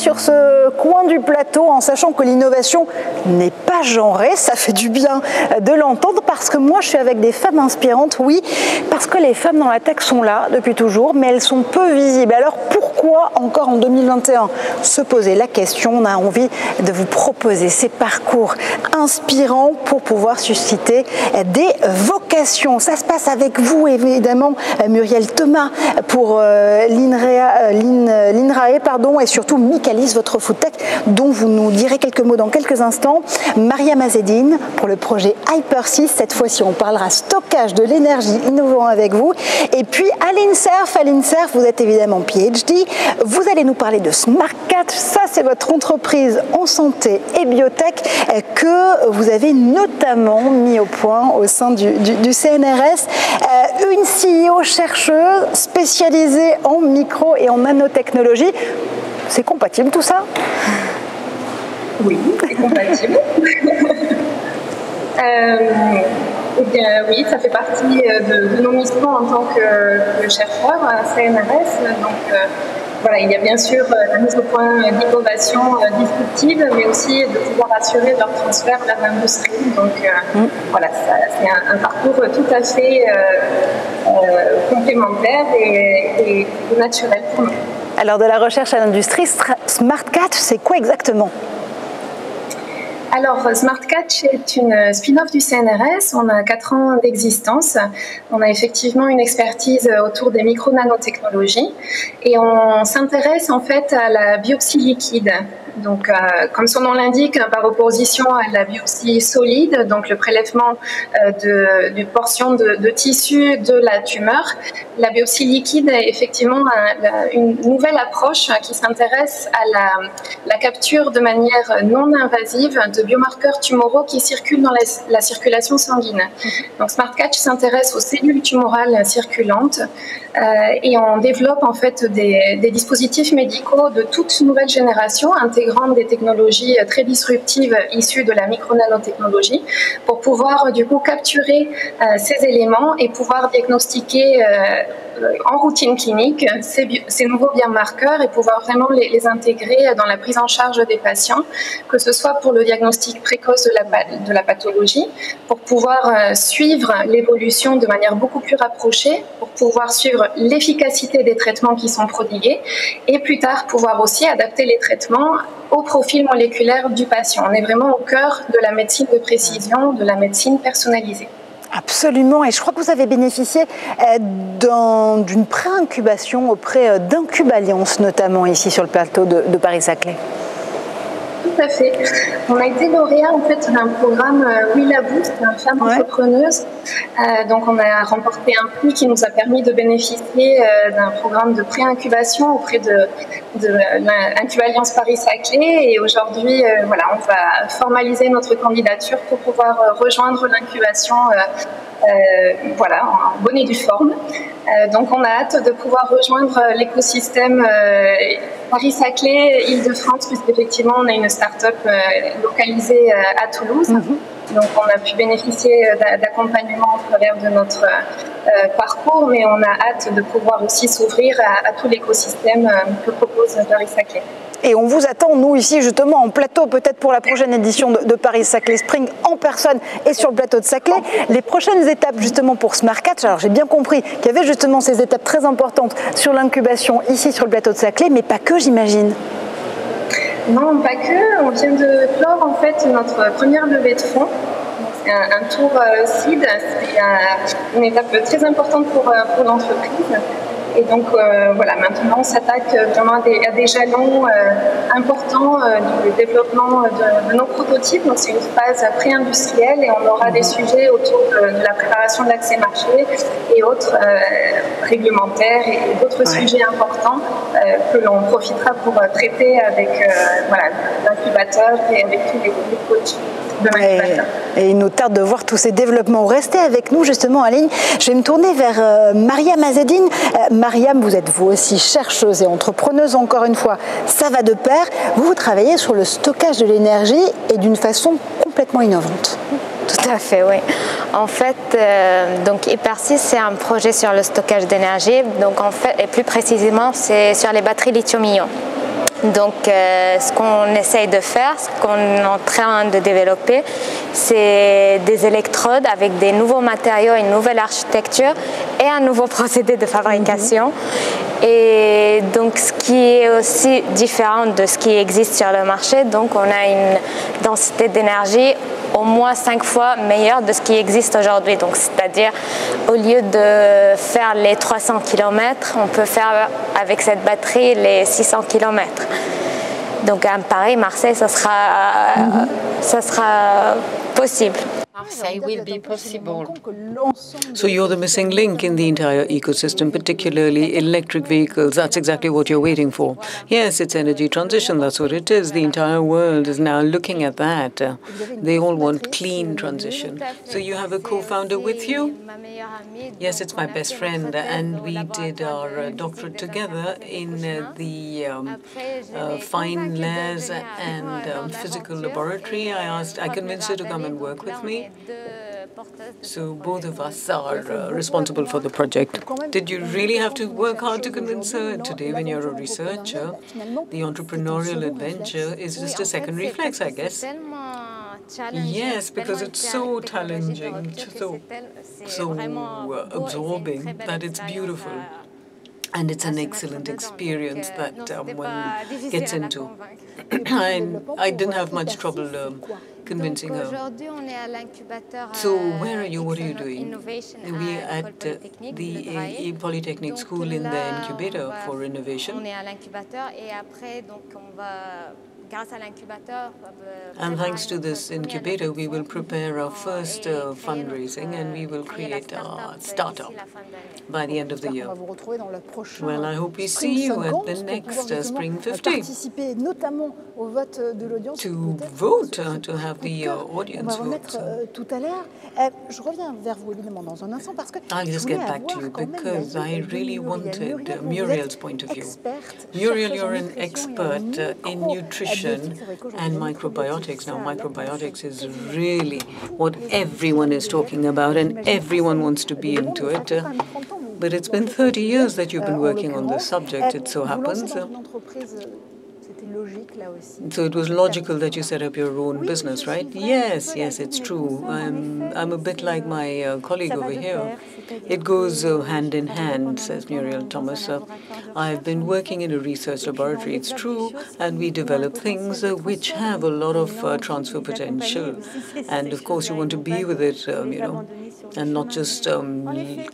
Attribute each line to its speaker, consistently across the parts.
Speaker 1: sur ce coin du plateau en sachant que l'innovation n'est pas genrée. Ça fait du bien de l'entendre parce que moi je suis avec des femmes inspirantes, oui, parce que les femmes dans la tech sont là depuis toujours, mais elles sont peu visibles. Alors pourquoi encore en 2021 se poser la question? On a envie de vous proposer ces parcours inspirants pour pouvoir susciter des vocations. Ça se passe avec vous évidemment, Muriel Thomas pour l'INRAE, et surtout Michaelis, votre foodtech, dont vous nous direz quelques mots dans quelques instants. Mariam Azedine pour le projet Hyper6. Cette fois-ci, on parlera stockage de l'énergie innovant avec vous. Et puis Aline Cerf, vous êtes évidemment PhD. Vous allez nous parler de SmartCatch. Ça, c'est votre entreprise en santé et biotech que vous avez notamment mis au point au sein du CNRS. Une CEO chercheuse spécialisée en micro et en nanotechnologie. C'est compatible tout ça?
Speaker 2: Oui, c'est compatible. Eh bien, oui, ça fait partie de nos missions en tant que chercheur à CNRS. Donc, voilà, il y a bien sûr la mise au point d'innovations disruptives, mais aussi de pouvoir assurer leur transfert vers l'industrie. Donc, voilà, c'est un parcours tout à fait complémentaire et naturel pour nous.
Speaker 1: Alors, de la recherche à l'industrie, SmartCatch, c'est quoi exactement?
Speaker 2: Alors, SmartCatch est une spin-off du CNRS. On a 4 ans d'existence. On a effectivement une expertise autour des micro-nanotechnologies et on s'intéresse en fait à la biopsie liquide. Donc, comme son nom l'indique, par opposition à la biopsie solide, donc le prélèvement d'une portion de tissu de la tumeur, la biopsie liquide est effectivement une nouvelle approche qui s'intéresse à la capture de manière non invasive de biomarqueurs tumoraux qui circulent dans la circulation sanguine. Donc, SmartCatch s'intéresse aux cellules tumorales circulantes et on développe en fait des dispositifs médicaux de toute nouvelle génération intégrant des technologies très disruptives issues de la micro-nanotechnologie pour pouvoir du coup capturer ces éléments et pouvoir diagnostiquer en routine clinique ces nouveaux biomarqueurs et pouvoir vraiment les intégrer dans la prise en charge des patients, que ce soit pour le diagnostic précoce de la pathologie, pour pouvoir suivre l'évolution de manière beaucoup plus rapprochée, pour pouvoir suivre l'efficacité des traitements qui sont prodigués et plus tard pouvoir aussi adapter les traitements au profil moléculaire du patient. On est vraiment au cœur de la médecine de précision, de la médecine personnalisée.
Speaker 1: Absolument, et je crois que vous avez bénéficié d'une pré-incubation auprès d'Incuballiance, notamment ici sur le plateau de Paris-Saclay.
Speaker 2: Tout à fait. On a été lauréat en fait d'un programme Willa Boost, une femme entrepreneuse. Donc on a remporté un prix qui nous a permis de bénéficier d'un programme de pré-incubation auprès de l'Incuballiance Paris-Saclay. Et aujourd'hui, voilà, on va formaliser notre candidature pour pouvoir rejoindre l'incubation. Voilà, en bonne et due forme. Donc on a hâte de pouvoir rejoindre l'écosystème Paris-Saclay, Île-de-France, puisqu'effectivement on a une start-up localisée à Toulouse. Donc on a pu bénéficier d'accompagnement au travers de notre parcours, mais on a hâte de pouvoir aussi s'ouvrir à tout l'écosystème que propose Paris-Saclay.
Speaker 1: Et on vous attend, nous, ici, justement, en plateau, peut-être pour la prochaine édition de Paris-Saclay Spring, en personne et sur le plateau de Saclay. Les prochaines étapes, justement, pour SmartCatch, alors j'ai bien compris qu'il y avait justement ces étapes très importantes sur l'incubation, ici, sur le plateau de Saclay, mais pas que, j'imagine.
Speaker 2: Non, pas que. On vient de clore, en fait, notre première levée de fonds. C'est un tour seed, c'est une étape très importante pour l'entreprise. Et donc, voilà, maintenant, on s'attaque vraiment à des jalons importants du développement de nos prototypes. Donc, c'est une phase pré-industrielle et on aura des sujets autour de la préparation de l'accès marché et autres réglementaires et d'autres sujets importants que l'on profitera pour traiter avec voilà, l'incubateur et avec tous les coachs.
Speaker 1: Et il nous tarde de voir tous ces développements. Restez avec nous justement, Aline. Je vais me tourner vers Mariam Azedine. Mariam, vous êtes vous aussi chercheuse et entrepreneuse, encore une fois, ça va de pair. Vous travaillez sur le stockage de l'énergie et d'une façon complètement innovante.
Speaker 3: Tout à fait, oui. En fait, donc Hyper6, c'est un projet sur le stockage d'énergie. Donc en fait, et plus précisément, c'est sur les batteries lithium-ion. Donc, ce qu'on essaye de faire, ce qu'on est en train de développer, c'est des électrodes avec des nouveaux matériaux, une nouvelle architecture et un nouveau procédé de fabrication. Et donc, ce qui est aussi différent de ce qui existe sur le marché, donc on a une densité d'énergie au moins 5 fois meilleure de ce qui existe aujourd'hui. Donc, c'est-à-dire, au lieu de faire les 300 km, on peut faire avec cette batterie les 600 km. Donc, à Paris-Marseille, ça sera possible.
Speaker 4: Marseille will be possible.
Speaker 5: So you're the missing link in the entire ecosystem, particularly electric vehicles. That's exactly what you're waiting for. Yes, it's energy transition. That's what it is. The entire world is now looking at that. They all want clean transition. So you have a co-founder with you? Yes, it's my best friend, and we did our doctorate together in the fine layers and physical laboratory. I convinced her to come and work with me. So both of us are responsible for the project. Did you really have to work hard to convince her? Today, when you're a researcher, the entrepreneurial adventure is just a second reflex, I guess. Yes, because it's so challenging, so absorbing that it's beautiful. And it's an excellent experience that one gets into. I didn't have much trouble convincing her. So where are you? What are you doing? We're at the Polytechnic School in the incubator for innovation. And thanks to this incubator, we will prepare our first fundraising and we will create a startup by the end of the year. Well, I hope we see you at the next Spring 50 to vote, to have the audience vote. I'll just get back to you because I really wanted Muriel's point of view. Muriel, you're an expert in nutrition and microbiotics. Now, microbiotics is really what everyone is talking about and everyone wants to be into it. But it's been 30 years that you've been working on this subject, it so happens. So it was logical that you set up your own business, right? Yes, it's true. I'm a bit like my colleague over here. It goes hand in hand, says Muriel Thomas. I've been working in a research laboratory, it's true, and we develop things which have a lot of transfer potential. And of course, you want to be with it, and not just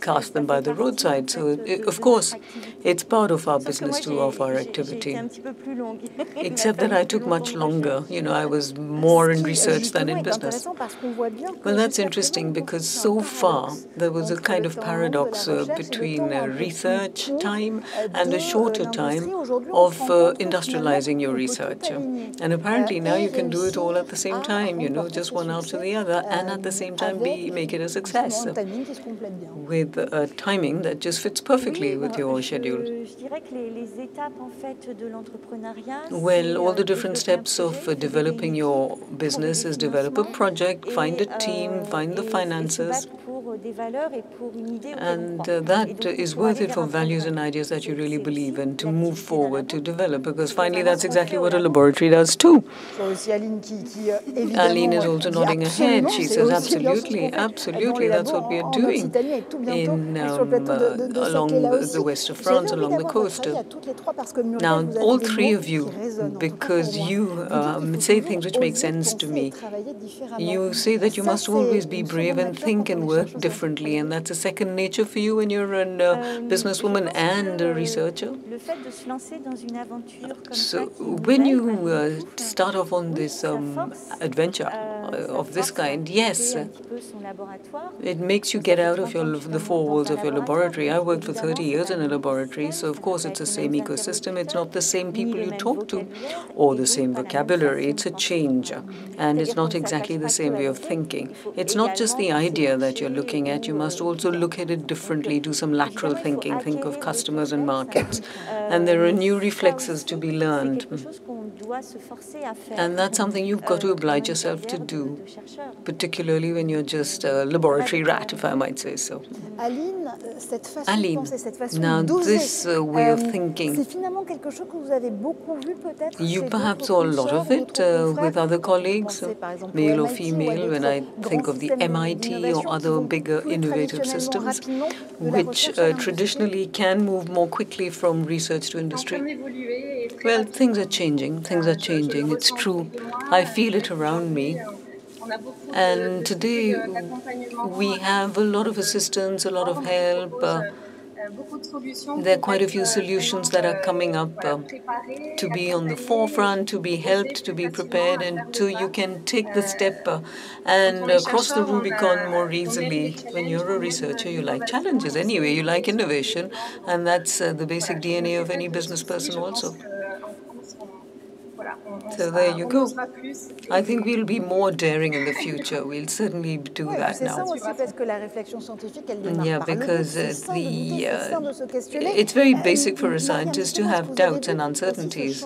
Speaker 5: cast them by the roadside. So, of course, it's part of our business too, of our activity. Except that I took much longer. I was more in research than in business. Well, that's interesting because so far there was a kind of paradox between research time and a shorter time of industrializing your research. And apparently now you can do it all at the same time, just one after the other, and at the same time make it a success with a timing that just fits perfectly with your schedule. Well, all the different steps of developing your business is develop a project, find a team, find the finances, and that is worth it for values and ideas that you really believe in to move forward, to develop, because finally that's exactly what a laboratory does too. Aline is also nodding her head. She says, absolutely, that's what we are doing along the west of France, along the coast. Now, all three of you, because you say things which make sense to me, you say that you must always be brave and think and work differently, and that's a second nature for you when you're a businesswoman and a researcher. So when you start off on this adventure of this kind, yes, it makes you get out of the four walls of your laboratory. I worked for 30 years in a laboratory, so of course it's the same ecosystem. It's not the same people you talk to or the same vocabulary. It's a change, and it's not exactly the same way of thinking. It's not just the idea that you're looking at. You must also look at it differently, do some lateral thinking, think of customers and markets. And there are new reflexes to be learned. And that's something you've got to oblige yourself to do, particularly when you're just a laboratory rat, if I might say so. Aline, now this way of thinking, you perhaps saw a lot of it with other colleagues, male or female, when I think of the MIT or other bigger innovative systems, which traditionally can move more quickly from research to industry. Well, things are changing. Things are changing. It's true. I feel it around me. And today we have a lot of assistance, a lot of help. There are quite a few solutions that are coming up to be on the forefront, to be helped, to be prepared, and so you can take the step and cross the Rubicon more easily. When you're a researcher, you like challenges anyway, you like innovation, and that's the basic DNA of any business person also. So there you go. I think we'll be more daring in the future. We'll certainly do that now. Yeah, because it's very basic for a scientist to have doubts and uncertainties.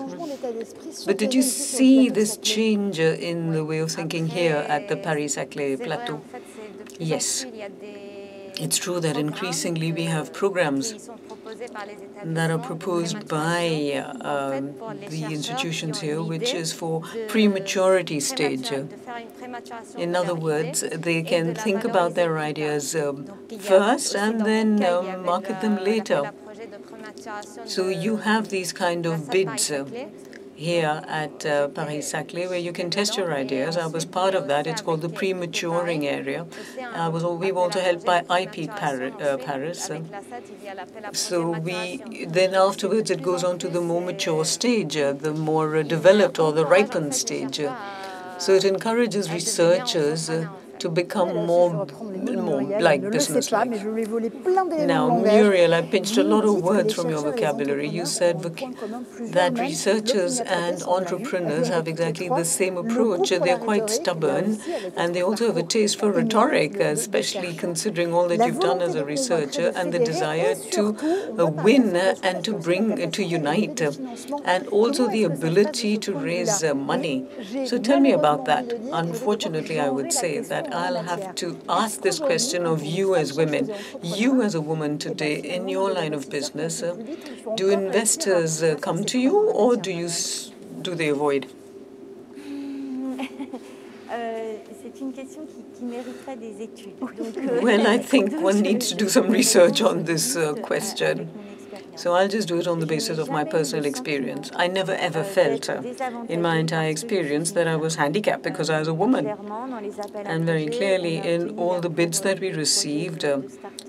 Speaker 5: But did you see this change in the way of thinking here at the Paris-Saclay Plateau? Yes. It's true that increasingly we have programs that are proposed by the institutions here, which is for prematurity stage. In other words, they can think about their ideas first and then market them later. So you have these kind of bids here at Paris-Saclay, where you can test your ideas. I was part of that. It's called the prematuring area. We were also helped by IP Paris. So then afterwards it goes on to the more mature stage, the more developed or the ripened stage. So it encourages researchers to become more like business-like. Now, Muriel, I pinched a lot of words from your vocabulary. You said that researchers and entrepreneurs have exactly the same approach. They're quite stubborn, and they also have a taste for rhetoric, especially considering all that you've done as a researcher, and the desire to win and to unite, and also the ability to raise money. So tell me about that. Unfortunately, I would say that I'll have to ask this question of you as women. You as a woman today in your line of business, do investors come to you or do they avoid? Well, I think one needs to do some research on this question. So I'll just do it on the basis of my personal experience. I never ever felt in my entire experience that I was handicapped because I was a woman. And very clearly in all the bids that we received,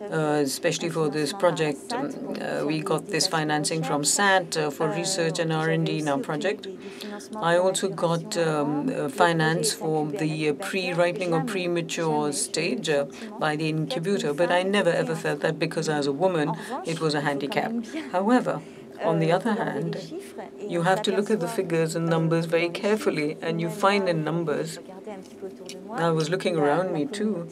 Speaker 5: especially for this project, we got this financing from SAT for research and R&D in our project. I also got finance for the pre-ripening or premature stage by the incubator, but I never ever felt that because I was a woman, it was a handicap. However, on the other hand, you have to look at the figures and numbers very carefully, and you find in numbers, I was looking around me too,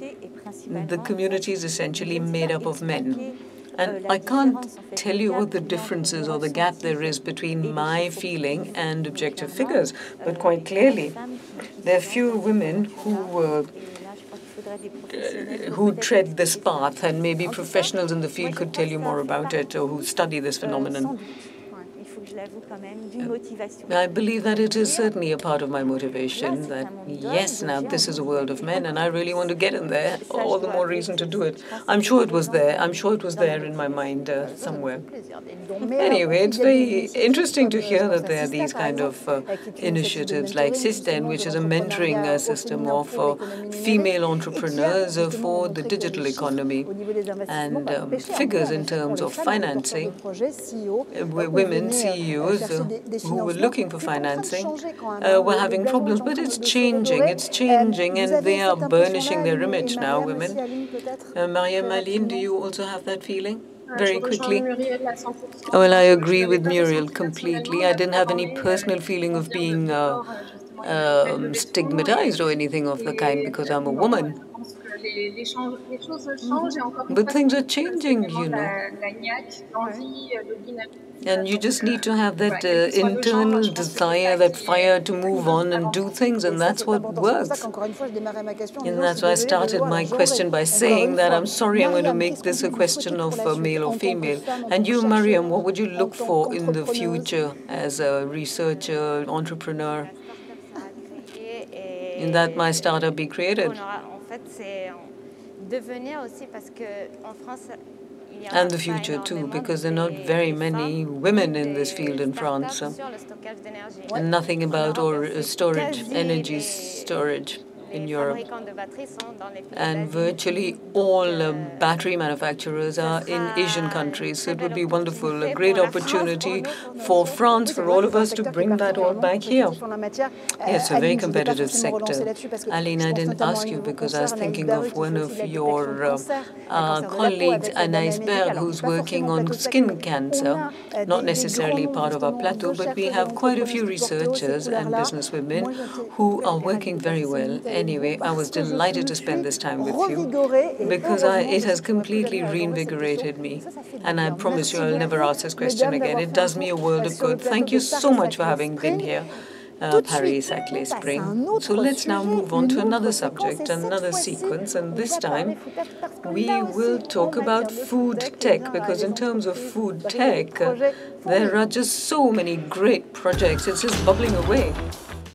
Speaker 5: the community is essentially made up of men. And I can't tell you what the difference is or the gap there is between my feeling and objective figures, but quite clearly, there are fewer women who tread this path, and maybe professionals in the field could tell you more about it or who study this phenomenon. I believe that it is certainly a part of my motivation that, yes, now this is a world of men and I really want to get in there. All the more reason to do it. I'm sure it was there. I'm sure it was there in my mind somewhere. Anyway, it's very interesting to hear that there are these kind of initiatives like System, which is a mentoring system of female entrepreneurs for the digital economy, and figures in terms of financing. Women CEOs who were looking for financing were having problems, but it's changing, and they are burnishing their image now, women. Marie-Aline, do you also have that feeling? Very quickly. Well, I agree with Muriel completely. I didn't have any personal feeling of being stigmatized or anything of the kind because I'm a woman.
Speaker 2: les choses changent et encore une
Speaker 5: But
Speaker 2: fois,
Speaker 5: things are changing, you know.
Speaker 2: la niaque, l'envie, le dynamisme.
Speaker 5: And you just need to have that internal desire, that fire to move on and do things, and that's what works. And that's why I started my question by saying that I'm sorry, I'm going to make this a question of male or female. And you, Mariam, what would you look for in the future as a researcher, entrepreneur? In that my startup be created? And the future too, because there are not very many women in this field in France. And nothing about storage, energy storage in Europe. And virtually all battery manufacturers are in Asian countries. So it would be wonderful, a great opportunity for France, for all of us to bring that all back here. Yes, a very competitive sector. Aline, I didn't ask you because I was thinking of one of your colleagues, Anaïs Berg, who's working on skin cancer. Not necessarily part of our plateau, but we have quite a few researchers and businesswomen who are working very well. Anyway, I was delighted to spend this time with you because it has completely reinvigorated me. And I promise you I'll never ask this question again. It does me a world of good. Thank you so much for having been here. Paris-Saclay Spring. So let's now move on to another subject, another sequence, and this time we will talk about food tech, because in terms of food tech, there are just so many great projects. It's just bubbling away.